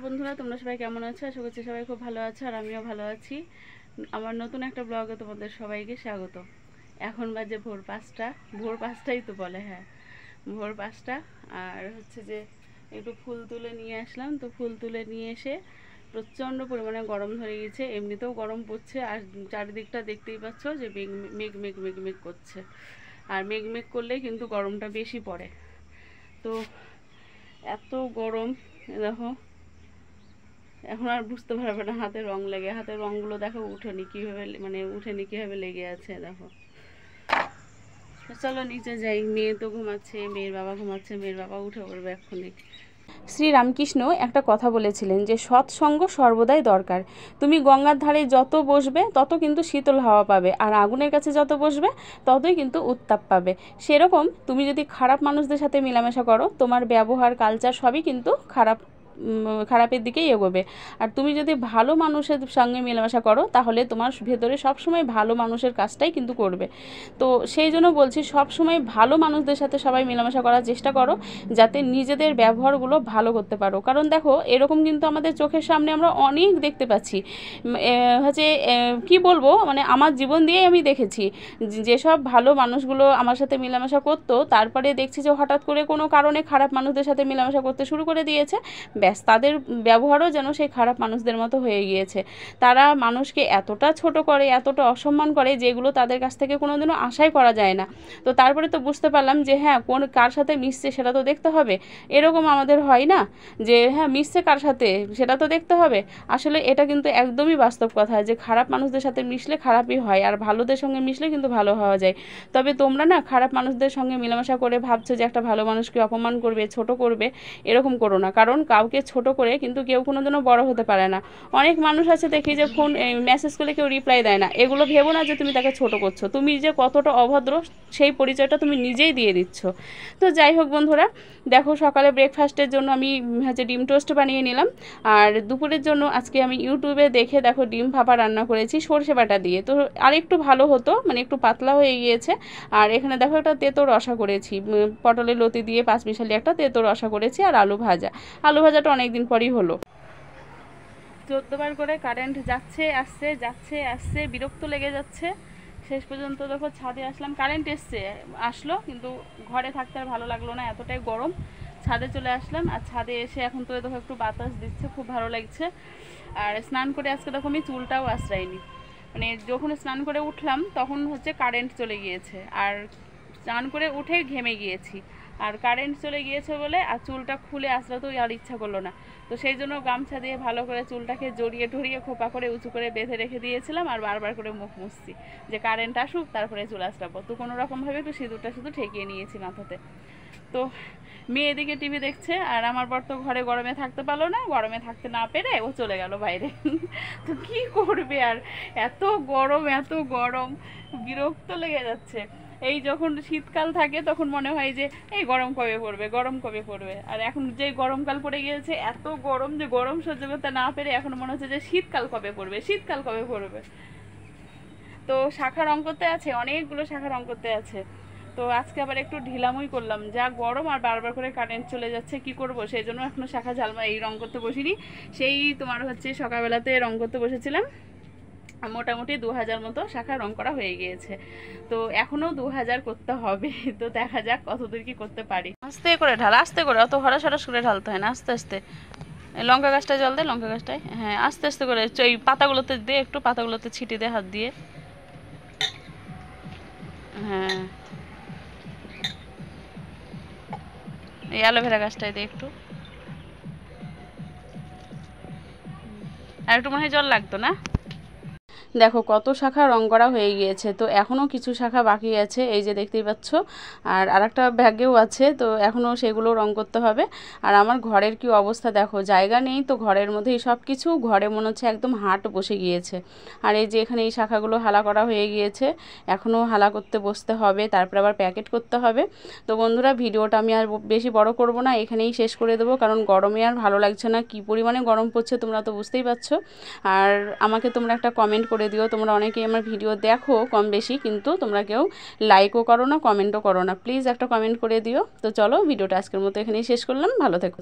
বন্ধুরা, তোমরা সবাই কেমন আছো? আশা করছি সবাই খুব ভালো আছো, আর আমিও ভালো আছি। আমার নতুন একটা ব্লগে তোমাদের সবাইকে স্বাগত। এখন বাজে ভোর 5টা, ভোর 5টাই তো বলে, হ্যাঁ ভোর 5টা। আর হচ্ছে যে একটু ফুল তুলে নিয়ে আসলাম, তো ফুল তুলে নিয়ে এসে প্রচণ্ড পরিমাণে গরম ধরে গেছে। এমনিতেও গরম পড়ছে, আর চারিদিকটা দেখতেই পাচ্ছ যে মেঘ মেঘ মেঘ মেঘ মেঘ করছে, আর মেঘ মেঘ করলেই কিন্তু গরমটা বেশি পড়ে। তো এত গরম, দেখো এখন আর বুঝতে পারবে না হাতে রং লেগে, হাতের রঙগুলো দেখো উঠেনি কীভাবে, মানে উঠেনি কীভাবে লেগে আছে দেখো। চলো নিচে যাই, মেয়ে তো ঘুমাচ্ছে, মেয়ের বাবা ঘুমাচ্ছে, মেয়ের বাবা উঠে পড়বে এক্ষুনি। শ্রীরামকৃষ্ণ একটা কথা বলেছিলেন যে সৎসঙ্গ সর্বদাই দরকার। তুমি গঙ্গার ধারে যত বসবে তত কিন্তু শীতল হাওয়া পাবে, আর আগুনের কাছে যত বসবে ততই কিন্তু উত্তাপ পাবে। সেরকম তুমি যদি খারাপ মানুষদের সাথে মেলামেশা করো, তোমার ব্যবহার কালচার সবই কিন্তু খারাপের দিকেই এগোবে। আর তুমি যদি ভালো মানুষের সঙ্গে মেলামেশা করো, তাহলে তোমার ভেতরে সবসময় ভালো মানুষের কাজটাই কিন্তু করবে। তো সেই জন্য বলছি, সবসময় ভালো মানুষদের সাথে সবাই মেলামেশা করার চেষ্টা করো, যাতে নিজেদের ব্যবহারগুলো ভালো করতে পারো। কারণ দেখো, এরকম কিন্তু আমাদের চোখের সামনে আমরা অনেক দেখতে পাচ্ছি। হচ্ছে কি বলবো, মানে আমার জীবন দিয়েই আমি দেখেছি যেসব ভালো মানুষগুলো আমার সাথে মেলামেশা করতো, তারপরে দেখছি যে হঠাৎ করে কোনো কারণে খারাপ মানুষদের সাথে মেলামেশা করতে শুরু করে দিয়েছে। ব্যাস, তাদের ব্যবহারও যেন সেই খারাপ মানুষদের মতো হয়ে গিয়েছে। তারা মানুষকে এতটা ছোট করে, এতটা অসম্মান করে, যেগুলো তাদের কাছ থেকে কোনোদিনও আশাই করা যায় না। তো তারপরে তো বুঝতে পারলাম যে হ্যাঁ, কার সাথে মিশছে সেটা তো দেখতে হবে। এরকম আমাদের হয় না যে হ্যাঁ মিশছে কার সাথে সেটা তো দেখতে হবে। আসলে এটা কিন্তু একদমই বাস্তব কথা যে খারাপ মানুষদের সাথে মিশলে খারাপই হয়, আর ভালোদের সঙ্গে মিশলে কিন্তু ভালো হওয়া যায়। তবে তোমরা না খারাপ মানুষদের সঙ্গে মেলামেশা করে ভাবছো যে একটা ভালো মানুষকে অপমান করবে, ছোট করবে, এরকম করো না। কারণ কাউকে ছোট করে কিন্তু কেউ কোনোদিনও বড় হতে পারে না। অনেক মানুষ আছে দেখি যে ফোন মেসেজ করলে কেউ রিপ্লাই দেয় না। এগুলো ভেবো না যে তুমি তাকে ছোট করছো, তুমি যে কতটা অভদ্র সেই পরিচয়টা তুমি নিজেই দিয়ে দিচ্ছ। তো যাই হোক বন্ধুরা, দেখো সকালে ব্রেকফাস্টের জন্য আমি হচ্ছে ডিম টোস্ট বানিয়ে নিলাম। আর দুপুরের জন্য আজকে আমি ইউটিউবে দেখে দেখো ডিম ভাপা রান্না করেছি সরষে বাটা দিয়ে। তো আরেকটু ভালো হতো, মানে একটু পাতলা হয়ে গিয়েছে। আর এখানে দেখো একটা তেতো রসা করেছি, পটলের লতি দিয়ে 5 মিশালি একটা তেতো রসা করেছি, আর আলু ভাজা। আলু ভাজাটা অনেক দিন পরই হলো। 14 বার করে কারেন্ট যাচ্ছে আসছে, যাচ্ছে আসছে, বিরক্ত লেগে যাচ্ছে। শেষ পর্যন্ত দেখো ছাদে আসলাম, কারেন্ট আসলো, কিন্তু ঘরে থাকতে আর ভালো লাগলো না, এতটাই গরম। ছাদে চলে আসলাম, আর ছাদে এসে এখন তো দেখো একটু বাতাস দিচ্ছে, খুব ভালো লাগছে। আর স্নান করে আজকে দেখো আমি চুলটাও আশ্রাইনি, মানে যখন স্নান করে উঠলাম তখন হচ্ছে কারেন্ট চলে গিয়েছে, আর স্নান করে উঠে ঘেমে গিয়েছি, আর কারেন্ট চলে গিয়েছে বলে আর চুলটা খুলে আশ্রাতেও আর ইচ্ছা করলো না। তো সেই জন্য গামছা দিয়ে ভালো করে চুলটাকে জড়িয়ে টড়িয়ে খোপা করে উঁচু করে বেঁধে রেখে দিয়েছিলাম, আর বারবার করে মুখ মুছছি যে কারেন্ট আসুক তারপরে চুল আশ্রাবো। তো কোনো রকমভাবে একটু সিঁদুরটা শুধু ঠেকিয়ে নিয়েছি মাথাতে। তো মেয়ে এদিকে টিভি দেখছে, আর আমার বর তো ঘরে গরমে থাকতে পারলো না, গরমে থাকতে না পেরে ও চলে গেল বাইরে। তো কি করবে আর, এত গরম এত গরম, বিরক্ত লেগে যাচ্ছে। এই যখন শীতকাল থাকে তখন মনে হয় যে এই গরম কবে পড়বে, গরম কবে পড়বে, আর এখন যে গরমকাল পড়ে গিয়েছে এত গরম যে গরম সহ্য করতে না পেরে এখন মনে হচ্ছে যে শীতকাল কবে পড়বে, শীতকাল কবে পড়বে। তো শাখা রং করতে আছে, অনেকগুলো শাখা রং করতে আছে। তো আজকে আবার একটু ঢিলামই করলাম, যা গরম আর বারবার করে কারেন্ট চলে যাচ্ছে, কি করব, সেই জন্য এখনও শাখা ঝালমা এই রং করতে বসিনি। সেই তোমার হচ্ছে সকালবেলাতে রং করতে বসেছিলাম, মোটামুটি 2000 মতো শাখা রং করা হয়ে গিয়েছে। তো এখনও 2000 করতে হবে, তো দেখা যাক কতদূর কি করতে পারি। আস্তে করে ঢাল, আস্তে করে, অত হরাস হরাস করে ঢালতে হয় না, আস্তে আস্তে। লঙ্কা গাছটায় জল দে, লঙ্কা গাছটায়, হ্যাঁ আস্তে আস্তে করে এই পাতাগুলোতে দে, একটু পাতাগুলোতে ছিটি দে হাত দিয়ে, হ্যাঁ এই অ্যালোভেরা গাছটায় দে একটু, আর একটু মনে হয় জল লাগতো না। দেখো কত শাখা রং করা হয়ে গিয়েছে, তো এখনও কিছু শাখা বাকি আছে, এই যে দেখতেই পাচ্ছ, আর আরেকটা ব্যাগেও আছে, তো এখনও সেগুলো রং করতে হবে। আর আমার ঘরের কি অবস্থা দেখো, জায়গা নেই তো ঘরের মধ্যেই সব কিছু, ঘরে মনে হচ্ছে একদম হাট বসে গিয়েছে। আর এই যে এখানে এই শাখাগুলো হালা করা হয়ে গিয়েছে, এখনও হালা করতে বসতে হবে, তারপরে আবার প্যাকেট করতে হবে। তো বন্ধুরা, ভিডিওটা আমি আর বেশি বড় করব না, এখানেই শেষ করে দেবো, কারণ গরমে আর ভালো লাগছে না, কি পরিমাণে গরম পড়ছে তোমরা তো বুঝতেই পারছো। আর আমাকে তোমরা একটা কমেন্ট করে দিও, তোমরা অনেকেই আমার ভিডিও দেখো কম বেশি, কিন্তু তোমরা কেউ লাইকও করো না, কমেন্টও করো না, প্লিজ একটা কমেন্ট করে দিও। তো চলো, ভিডিওটা আজকের মতো এখানেই শেষ করলাম, ভালো থেকো।